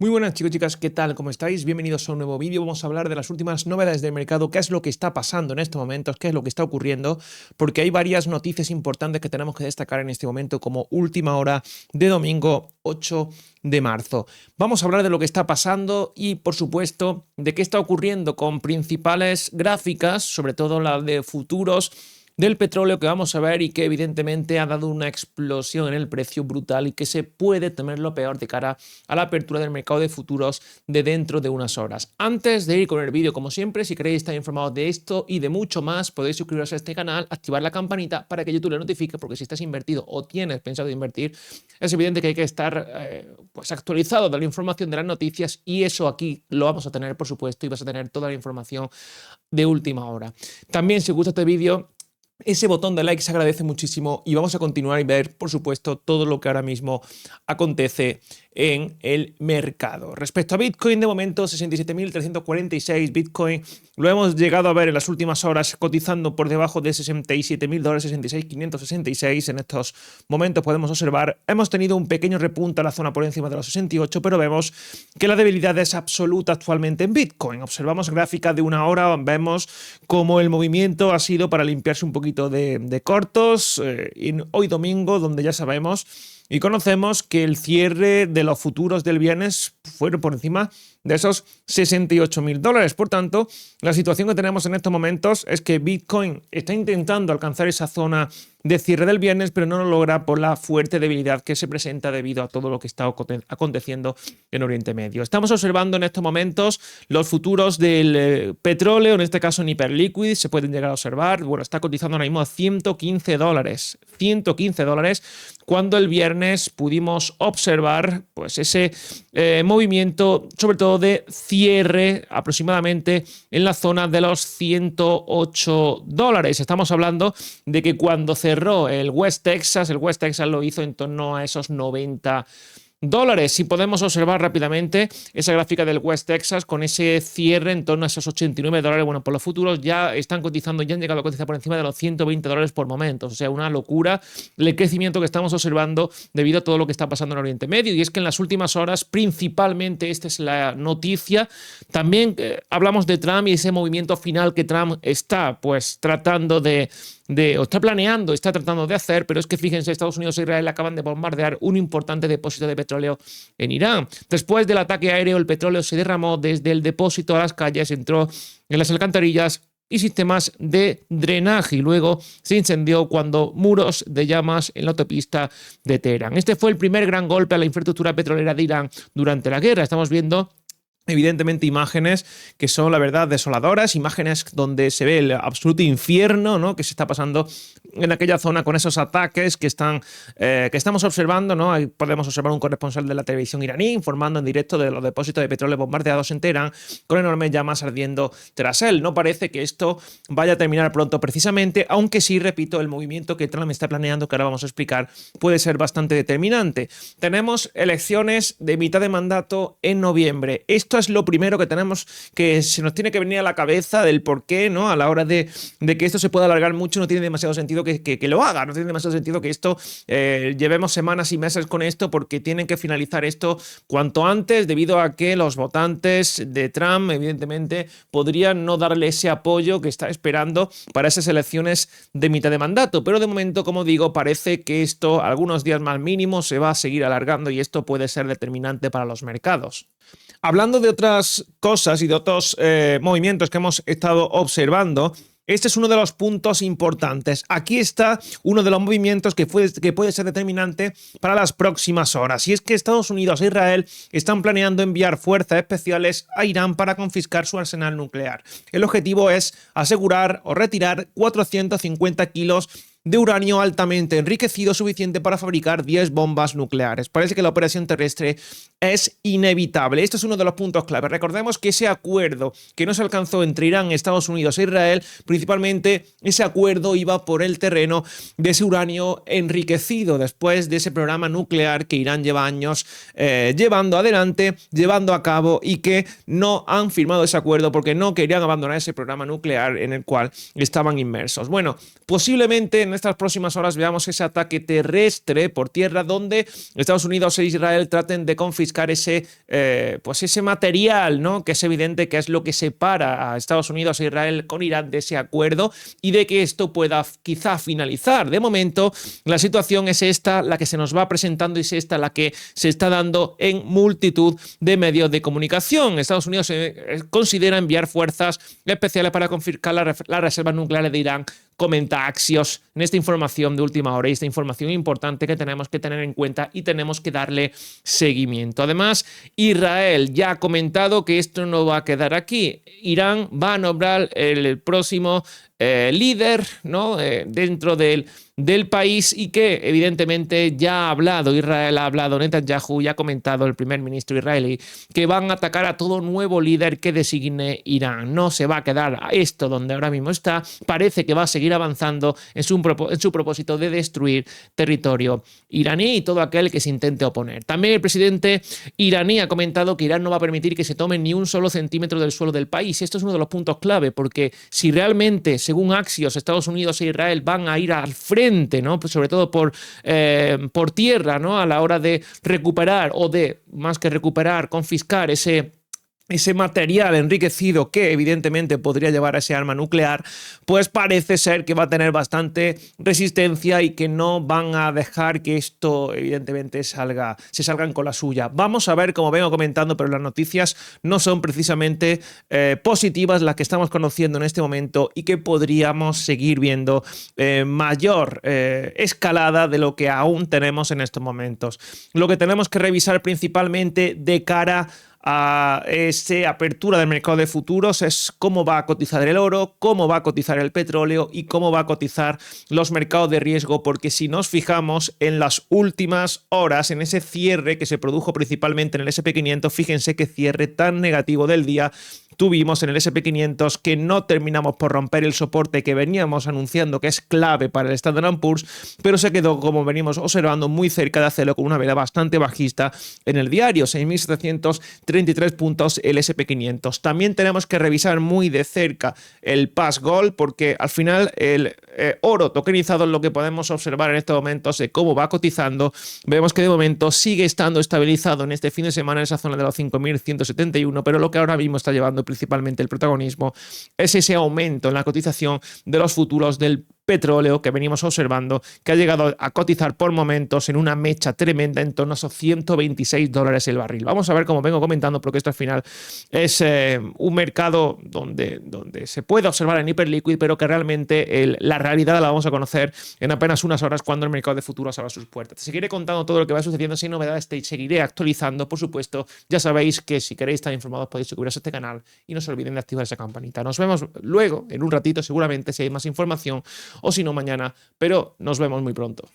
Muy buenas chicos y chicas, ¿qué tal? ¿Cómo estáis? Bienvenidos a un nuevo vídeo. Vamos a hablar de las últimas novedades del mercado, qué es lo que está pasando en estos momentos, qué es lo que está ocurriendo, porque hay varias noticias importantes que tenemos que destacar en este momento como última hora de domingo 8 de marzo. Vamos a hablar de lo que está pasando y, por supuesto, de qué está ocurriendo con principales gráficas, sobre todo la de futuros del petróleo que vamos a ver y que evidentemente ha dado una explosión en el precio brutal y que se puede temer lo peor de cara a la apertura del mercado de futuros de dentro de unas horas. Antes de ir con el vídeo, como siempre, si queréis estar informados de esto y de mucho más, podéis suscribiros a este canal, activar la campanita para que YouTube le notifique, porque si estás invertido o tienes pensado invertir, es evidente que hay que estar pues actualizado de la información de las noticias, y eso aquí lo vamos a tener, por supuesto, y vas a tener toda la información de última hora. También, si os gusta este vídeo, ese botón de like se agradece muchísimo y vamos a continuar y ver, por supuesto, todo lo que ahora mismo acontece en el mercado. Respecto a Bitcoin, de momento 67.346 Bitcoin. Lo hemos llegado a ver en las últimas horas cotizando por debajo de $67.000, 66.566. En estos momentos podemos observar, hemos tenido un pequeño repunte a la zona por encima de los 68, pero vemos que la debilidad es absoluta actualmente en Bitcoin. Observamos gráfica de una hora, vemos cómo el movimiento ha sido para limpiarse un poquito de cortos. Hoy domingo, donde ya sabemos y conocemos que el cierre de los futuros del viernes fueron por encima de esos $68.000. Por tanto, la situación que tenemos en estos momentos es que Bitcoin está intentando alcanzar esa zona de cierre del viernes, pero no lo logra por la fuerte debilidad que se presenta debido a todo lo que está aconteciendo en Oriente Medio. Estamos observando en estos momentos los futuros del petróleo, en este caso en Hyperliquid, se pueden llegar a observar. Bueno, está cotizando ahora mismo a $115. $115, cuando el viernes pudimos observar pues ese movimiento, sobre todo de cierre, aproximadamente en la zona de los $108. Estamos hablando de que cuando cerró el West Texas lo hizo en torno a esos $90. Si podemos observar rápidamente esa gráfica del West Texas con ese cierre en torno a esos $89, bueno, por los futuros ya están cotizando, ya han llegado a cotizar por encima de los $120 por momentos. O sea, una locura el crecimiento que estamos observando debido a todo lo que está pasando en Oriente Medio. Y es que en las últimas horas, principalmente, esta es la noticia, también hablamos de Trump y ese movimiento final que Trump está pues tratando o está planeando, está tratando de hacer, pero es que fíjense, Estados Unidos e Israel acaban de bombardear un importante depósito de petróleo en Irán. Después del ataque aéreo, el petróleo se derramó desde el depósito a las calles, entró en las alcantarillas y sistemas de drenaje, y luego se incendió cuando muros de llamas en la autopista de Teherán. Este fue el primer gran golpe a la infraestructura petrolera de Irán durante la guerra. Estamos viendo evidentemente imágenes que son, la verdad, desoladoras, imágenes donde se ve el absoluto infierno, ¿no?, que se está pasando en aquella zona con esos ataques que estamos observando, ¿no? Ahí podemos observar un corresponsal de la televisión iraní informando en directo de los depósitos de petróleo bombardeados en Teherán con enormes llamas ardiendo tras él. No parece que esto vaya a terminar pronto precisamente, aunque sí, repito, el movimiento que Trump está planeando, que ahora vamos a explicar, puede ser bastante determinante. Tenemos elecciones de mitad de mandato en noviembre. Esto es lo primero que tenemos, que se nos tiene que venir a la cabeza del por qué, ¿no? A la hora de que esto se pueda alargar mucho, no tiene demasiado sentido que lo haga, no tiene demasiado sentido que esto llevemos semanas y meses con esto, porque tienen que finalizar esto cuanto antes, debido a que los votantes de Trump, evidentemente, podrían no darle ese apoyo que está esperando para esas elecciones de mitad de mandato. Pero de momento, como digo, parece que esto, algunos días más mínimos, se va a seguir alargando, y esto puede ser determinante para los mercados. Hablando de otras cosas y de otros movimientos que hemos estado observando, este es uno de los puntos importantes. Aquí está uno de los movimientos que puede ser determinante para las próximas horas. Y es que Estados Unidos e Israel están planeando enviar fuerzas especiales a Irán para confiscar su arsenal nuclear. El objetivo es asegurar o retirar 450 kilos de uranio altamente enriquecido suficiente para fabricar 10 bombas nucleares. Parece que la operación terrestre es inevitable. Este es uno de los puntos clave. Recordemos que ese acuerdo que no se alcanzó entre Irán, Estados Unidos e Israel, principalmente ese acuerdo iba por el terreno de ese uranio enriquecido después de ese programa nuclear que Irán lleva años llevando adelante, llevando a cabo, y que no han firmado ese acuerdo porque no querían abandonar ese programa nuclear en el cual estaban inmersos. Bueno, posiblemente en estas próximas horas veamos ese ataque terrestre por tierra donde Estados Unidos e Israel traten de confiscar ese material, ¿no? Que es evidente que es lo que separa a Estados Unidos e Israel con Irán de ese acuerdo y de que esto pueda quizá finalizar. De momento, la situación es esta, la que se nos va presentando, y es esta la que se está dando en multitud de medios de comunicación. Estados Unidos considera enviar fuerzas especiales para confiscar las reservas nucleares de Irán, comenta Axios en esta información de última hora, y esta información importante que tenemos que tener en cuenta y tenemos que darle seguimiento. Además, Israel ya ha comentado que esto no va a quedar aquí. Irán va a nombrar el próximo líder, ¿no? Dentro del país, y que evidentemente ya ha hablado, Israel ha hablado, Netanyahu ya ha comentado, el primer ministro israelí, que van a atacar a todo nuevo líder que designe Irán. No se va a quedar a esto donde ahora mismo está, parece que va a seguir avanzando en su propósito de destruir territorio iraní y todo aquel que se intente oponer. También el presidente iraní ha comentado que Irán no va a permitir que se tome ni un solo centímetro del suelo del país. Esto es uno de los puntos clave, porque si realmente, según Axios, Estados Unidos e Israel van a ir al frente, ¿no? Pues sobre todo por tierra, ¿no? A la hora de recuperar, o de, más que recuperar, confiscar ese material enriquecido que evidentemente podría llevar a ese arma nuclear, pues parece ser que va a tener bastante resistencia y que no van a dejar que esto evidentemente se salgan con la suya. Vamos a ver, como vengo comentando, pero las noticias no son precisamente positivas las que estamos conociendo en este momento, y que podríamos seguir viendo mayor escalada de lo que aún tenemos en estos momentos. Lo que tenemos que revisar principalmente de cara a esa apertura del mercado de futuros es cómo va a cotizar el oro, cómo va a cotizar el petróleo y cómo va a cotizar los mercados de riesgo, porque si nos fijamos en las últimas horas, en ese cierre que se produjo principalmente en el S&P 500, fíjense qué cierre tan negativo del día tuvimos en el S&P 500, que no terminamos por romper el soporte que veníamos anunciando que es clave para el Standard & Poor's, pero se quedó, como venimos observando, muy cerca de hacerlo, con una vela bastante bajista en el diario, 6.733 puntos el S&P 500. También tenemos que revisar muy de cerca el Pass Gold, porque al final el oro tokenizado es lo que podemos observar en estos momentos de cómo va cotizando. Vemos que de momento sigue estando estabilizado en este fin de semana en esa zona de los 5.171, pero lo que ahora mismo está llevando principalmente el protagonismo es ese aumento en la cotización de los futuros del petróleo que venimos observando, que ha llegado a cotizar por momentos en una mecha tremenda en torno a esos $126 el barril. Vamos a ver, cómo vengo comentando, porque esto al final es un mercado donde se puede observar en hiperliquid, pero que realmente la realidad la vamos a conocer en apenas unas horas, cuando el mercado de futuros abra sus puertas. Te seguiré contando todo lo que va sucediendo, sin novedades, te seguiré actualizando, por supuesto. Ya sabéis que si queréis estar informados podéis suscribiros a este canal y no se olviden de activar esa campanita. Nos vemos luego, en un ratito seguramente, si hay más información, o si no mañana, pero nos vemos muy pronto.